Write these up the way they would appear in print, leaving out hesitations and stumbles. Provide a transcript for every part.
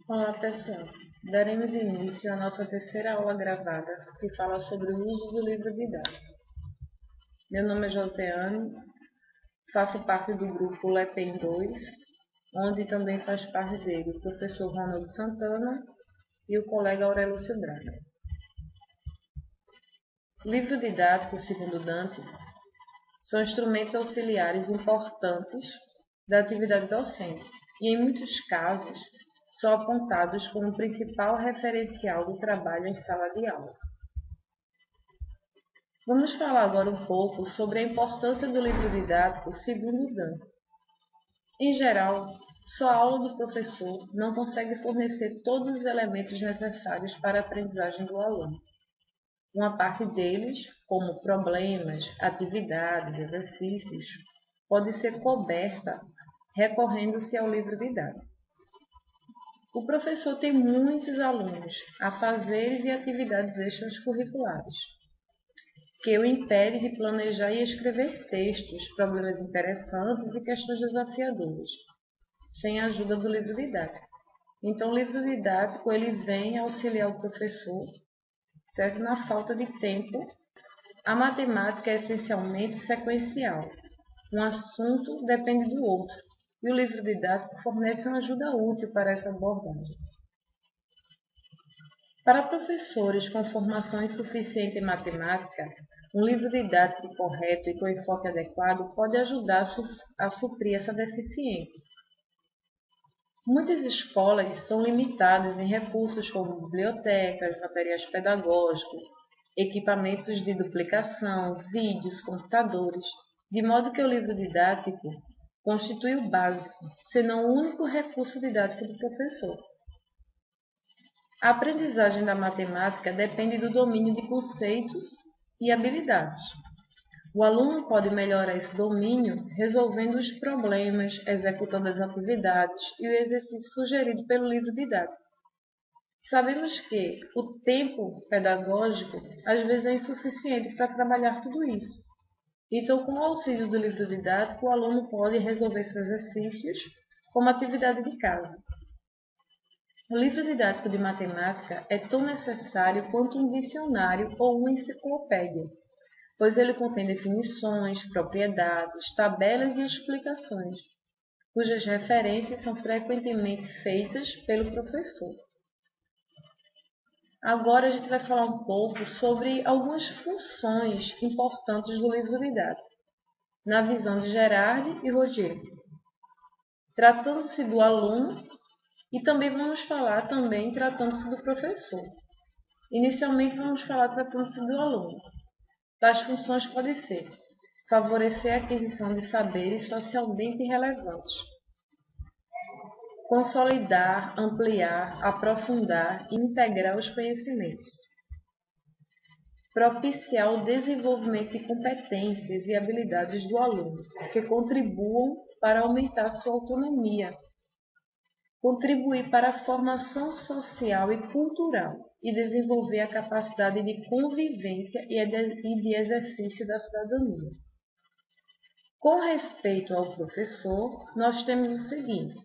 Olá, pessoal. Daremos início à nossa terceira aula gravada, que fala sobre o uso do livro didático. Meu nome é Joseane, faço parte do grupo LEPEN 2, onde também faz parte dele o professor Ronaldo Santana e o colega Aurelúcio Braga. O livro didático, segundo Dante, são instrumentos auxiliares importantes da atividade docente e, em muitos casos, são apontados como o principal referencial do trabalho em sala de aula. Vamos falar agora um pouco sobre a importância do livro didático segundo Dante. Em geral, só a aula do professor não consegue fornecer todos os elementos necessários para a aprendizagem do aluno. Uma parte deles, como problemas, atividades, exercícios, pode ser coberta recorrendo-se ao livro didático. O professor tem muitos alunos, afazeres e atividades extracurriculares, que o impede de planejar e escrever textos, problemas interessantes e questões desafiadoras, sem a ajuda do livro didático. Então, o livro didático ele vem auxiliar o professor, certo? Na falta de tempo. A matemática é essencialmente sequencial. Um assunto depende do outro, e o livro didático fornece uma ajuda útil para essa abordagem. Para professores com formação insuficiente em matemática, um livro didático correto e com enfoque adequado pode ajudar a suprir essa deficiência. Muitas escolas são limitadas em recursos como bibliotecas, materiais pedagógicos, equipamentos de duplicação, vídeos, computadores, de modo que o livro didático constitui o básico, senão o único recurso didático do professor. A aprendizagem da matemática depende do domínio de conceitos e habilidades. O aluno pode melhorar esse domínio resolvendo os problemas, executando as atividades e o exercício sugerido pelo livro didático. Sabemos que o tempo pedagógico às vezes é insuficiente para trabalhar tudo isso. Então, com o auxílio do livro didático, o aluno pode resolver esses exercícios como atividade de casa. O livro didático de matemática é tão necessário quanto um dicionário ou uma enciclopédia, pois ele contém definições, propriedades, tabelas e explicações, cujas referências são frequentemente feitas pelo professor. Agora a gente vai falar um pouco sobre algumas funções importantes do livro didático, na visão de Gerardi e Roger, tratando-se do aluno e também vamos falar tratando-se do professor. Inicialmente vamos falar tratando-se do aluno. Tais funções podem ser favorecer a aquisição de saberes socialmente relevantes, consolidar, ampliar, aprofundar e integrar os conhecimentos, propiciar o desenvolvimento de competências e habilidades do aluno, que contribuam para aumentar sua autonomia, contribuir para a formação social e cultural e desenvolver a capacidade de convivência e de exercício da cidadania. Com respeito ao professor, nós temos o seguinte: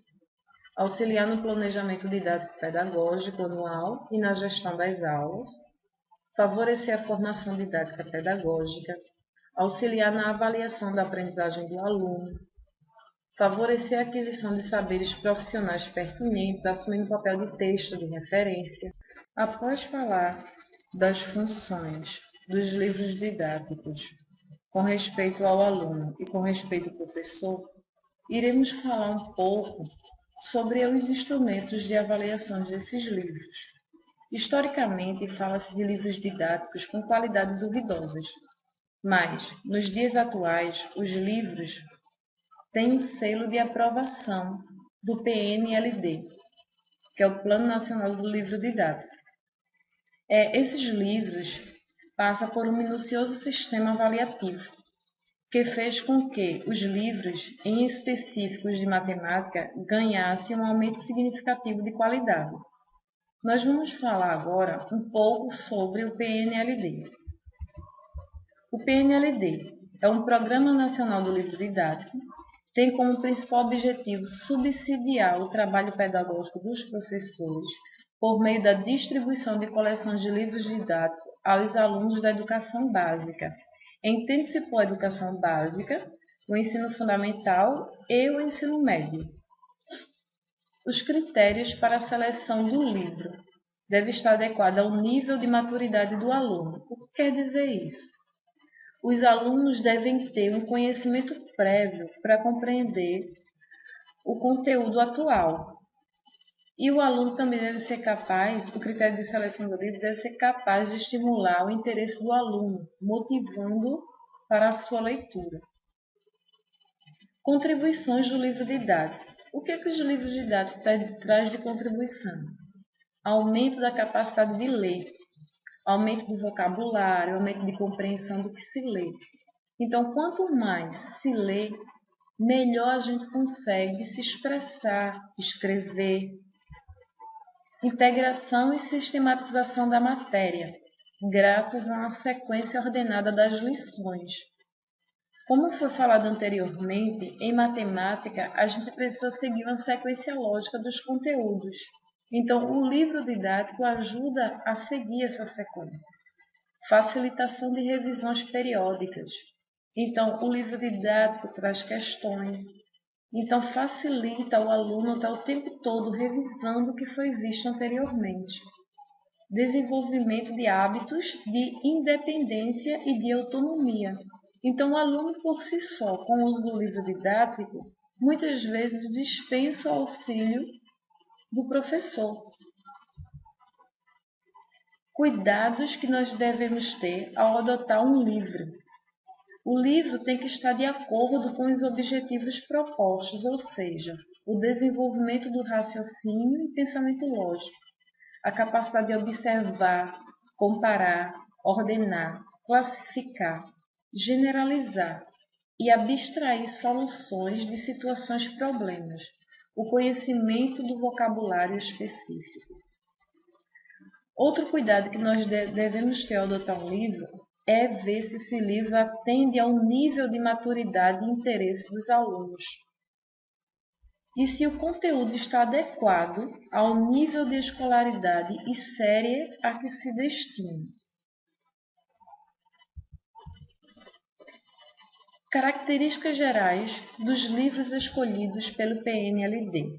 auxiliar no planejamento didático-pedagógico anual e na gestão das aulas, favorecer a formação didática pedagógica, auxiliar na avaliação da aprendizagem do aluno, favorecer a aquisição de saberes profissionais pertinentes, assumindo o papel de texto de referência. Após falar das funções dos livros didáticos com respeito ao aluno e com respeito ao professor, iremos falar um pouco sobre os instrumentos de avaliação desses livros. Historicamente, fala-se de livros didáticos com qualidade duvidosas, mas, nos dias atuais, os livros têm um selo de aprovação do PNLD, que é o Plano Nacional do Livro Didático. Esses livros passam por um minucioso sistema avaliativo, que fez com que os livros, em específicos de matemática, ganhassem um aumento significativo de qualidade. Nós vamos falar agora um pouco sobre o PNLD. O PNLD é um Programa Nacional do Livro Didático, tem como principal objetivo subsidiar o trabalho pedagógico dos professores por meio da distribuição de coleções de livros didáticos aos alunos da educação básica. Entende-se por educação básica o ensino fundamental e o ensino médio. Os critérios para a seleção do livro devem estar adequados ao nível de maturidade do aluno. O que quer dizer isso? Os alunos devem ter um conhecimento prévio para compreender o conteúdo atual. E o aluno também deve ser capaz, o critério de seleção do livro deve ser capaz de estimular o interesse do aluno, motivando para a sua leitura. Contribuições do livro didático. O que é que os livros didáticos trazem de contribuição? Aumento da capacidade de ler, aumento do vocabulário, aumento de compreensão do que se lê. Então, quanto mais se lê, melhor a gente consegue se expressar, escrever. Integração e sistematização da matéria, graças a uma sequência ordenada das lições. Como foi falado anteriormente, em matemática, a gente precisa seguir uma sequência lógica dos conteúdos. Então, o livro didático ajuda a seguir essa sequência. Facilitação de revisões periódicas. Então, o livro didático traz questões. Então, facilita o aluno estar o tempo todo revisando o que foi visto anteriormente. Desenvolvimento de hábitos de independência e de autonomia. Então, o aluno por si só, com o uso do livro didático, muitas vezes dispensa o auxílio do professor. Cuidados que nós devemos ter ao adotar um livro. O livro tem que estar de acordo com os objetivos propostos, ou seja, o desenvolvimento do raciocínio e pensamento lógico, a capacidade de observar, comparar, ordenar, classificar, generalizar e abstrair soluções de situações problemas, o conhecimento do vocabulário específico. Outro cuidado que nós devemos ter ao adotar um livro é ver se esse livro atende ao nível de maturidade e interesse dos alunos. E se o conteúdo está adequado ao nível de escolaridade e série a que se destina. Características gerais dos livros escolhidos pelo PNLD.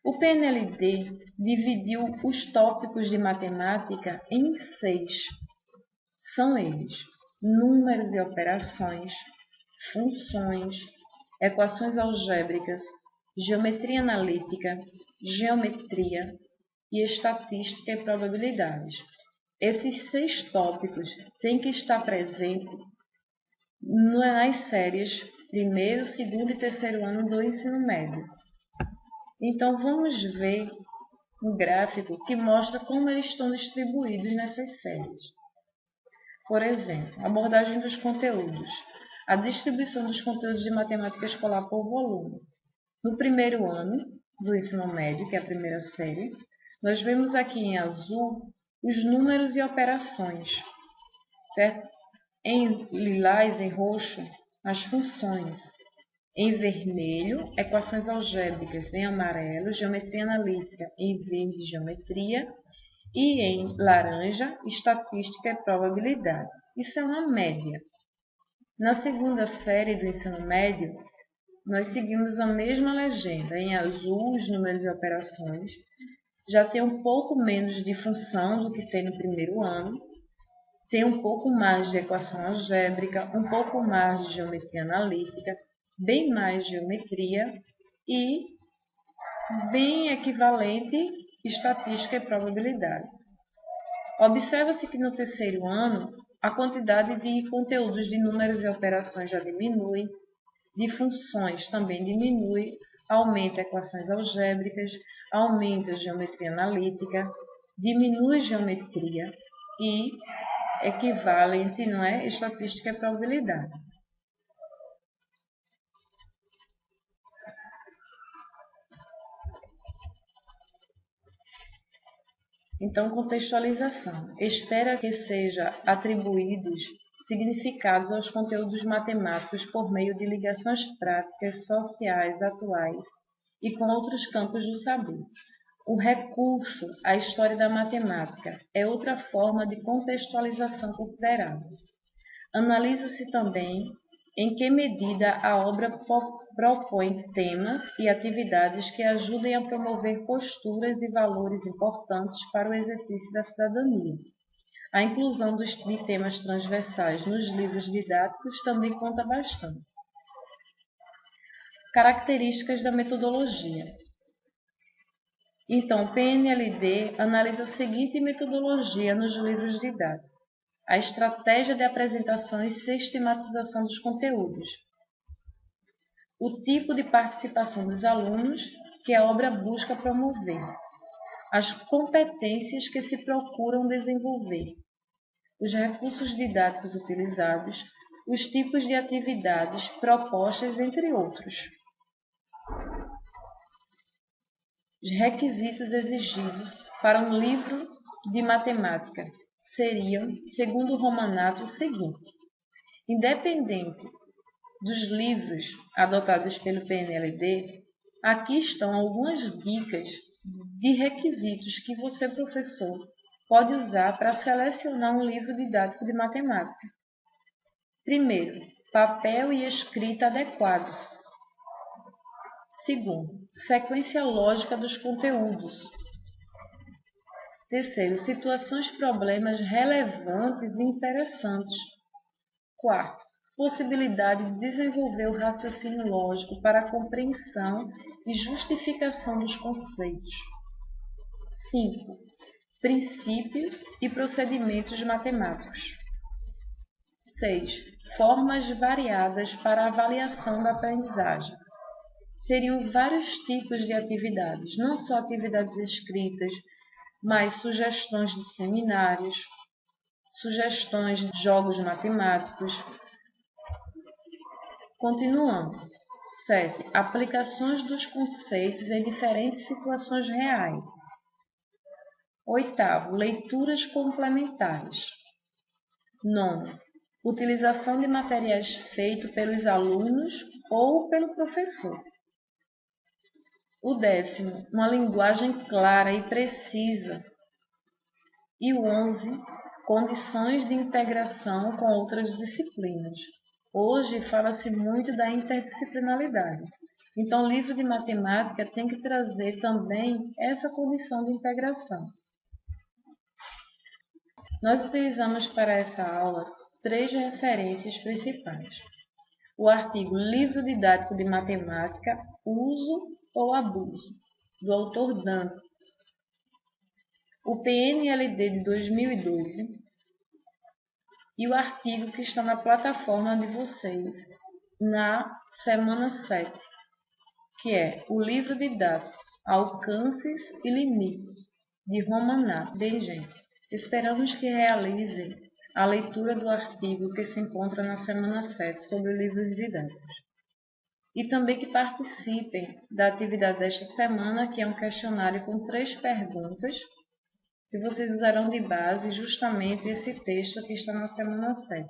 O PNLD dividiu os tópicos de matemática em 6. São eles: números e operações, funções, equações algébricas, geometria analítica, geometria e estatística e probabilidades. Esses 6 tópicos têm que estar presentes nas séries primeiro, segundo e terceiro ano do ensino médio. Então, vamos ver um gráfico que mostra como eles estão distribuídos nessas séries. Por exemplo, abordagem dos conteúdos. A distribuição dos conteúdos de matemática escolar por volume. No primeiro ano do ensino médio, que é a primeira série, nós vemos aqui em azul os números e operações, certo? Em lilás, em roxo, as funções. Em vermelho, equações algébricas. Em amarelo, geometria analítica. Em verde, geometria. E em laranja, estatística e probabilidade. Isso é uma média. Na segunda série do ensino médio, nós seguimos a mesma legenda. Em azul, os números e operações. Já tem um pouco menos de função do que tem no primeiro ano. Tem um pouco mais de equação algébrica, um pouco mais de geometria analítica, bem mais geometria e bem equivalente estatística e probabilidade. Observa-se que no terceiro ano, a quantidade de conteúdos de números e operações já diminui, de funções também diminui, aumenta equações algébricas, aumenta a geometria analítica, diminui geometria e equivalente, não é? Estatística e probabilidade. Então, contextualização. Espera que sejam atribuídos significados aos conteúdos matemáticos por meio de ligações práticas, sociais, atuais e com outros campos do saber. O recurso à história da matemática é outra forma de contextualização considerável. Analisa-se também em que medida a obra propõe temas e atividades que ajudem a promover posturas e valores importantes para o exercício da cidadania. A inclusão de temas transversais nos livros didáticos também conta bastante. Características da metodologia. Então, o PNLD analisa a seguinte metodologia nos livros didáticos: a estratégia de apresentação e sistematização dos conteúdos, o tipo de participação dos alunos que a obra busca promover, as competências que se procuram desenvolver, os recursos didáticos utilizados, os tipos de atividades propostas, entre outros. Os requisitos exigidos para um livro de matemática seriam, segundo o Romanato, o seguinte: independente dos livros adotados pelo PNLD, aqui estão algumas dicas de requisitos que você, professor, pode usar para selecionar um livro didático de matemática. Primeiro, papel e escrita adequados. Segundo, sequência lógica dos conteúdos. Terceiro, situações, problemas relevantes e interessantes. Quarto, possibilidade de desenvolver o raciocínio lógico para a compreensão e justificação dos conceitos. 5. Princípios e procedimentos matemáticos. 6. Formas variadas para a avaliação da aprendizagem. Seriam vários tipos de atividades, não só atividades escritas, mas sugestões de seminários, sugestões de jogos matemáticos. Continuando. 7. Aplicações dos conceitos em diferentes situações reais. 8. Leituras complementares. 9. Utilização de materiais feitos pelos alunos ou pelo professor. O 10º, uma linguagem clara e precisa. E o 11, condições de integração com outras disciplinas. Hoje fala-se muito da interdisciplinaridade. Então, o livro de matemática tem que trazer também essa condição de integração. Nós utilizamos para essa aula 3 referências principais. O artigo Livro Didático de Matemática, Uso ou Abuso, do autor Dante. O PNLD de 2012 e o artigo que está na plataforma de vocês na semana 7, que é o Livro Didático, Alcances e Limites, de Romanato. Bem, gente, esperamos que realizem a leitura do artigo que se encontra na semana 7 sobre livros didáticos. E também que participem da atividade desta semana, que é um questionário com 3 perguntas, que vocês usarão de base justamente esse texto que está na semana 7.